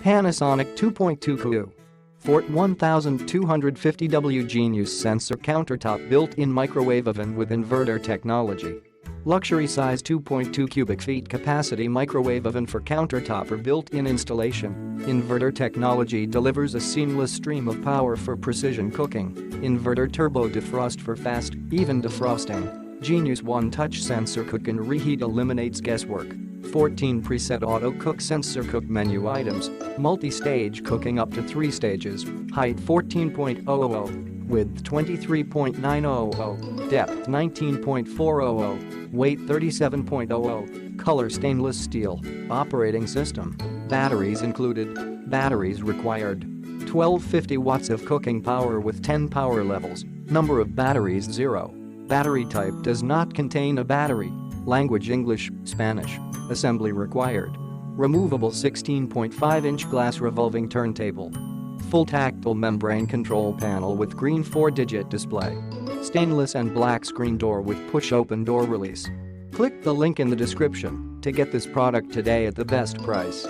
Panasonic 2.2 Cu.Ft 1250W Genius Sensor Countertop Built-in Microwave Oven with Inverter Technology. Luxury size 2.2 cubic feet capacity microwave oven for countertop or built-in installation. Inverter Technology delivers a seamless stream of power for precision cooking. Inverter Turbo Defrost for fast, even defrosting. Genius one-touch sensor cook and reheat eliminates guesswork. 14 preset auto cook sensor cook menu items. Multi-stage cooking up to 3 stages. Height 14.000. Width 23.900. Depth 19.400. Weight 37.00. Color stainless steel. Operating system. Batteries included. Batteries required. 1250 watts of cooking power with 10 power levels. Number of batteries 0. Battery type does not contain a battery. Language English, Spanish. Assembly required. Removable 16.5-inch glass revolving turntable. Full-tactile membrane control panel with green 4-digit display. Stainless and black screen door with push-open door release. Click the link in the description to get this product today at the best price.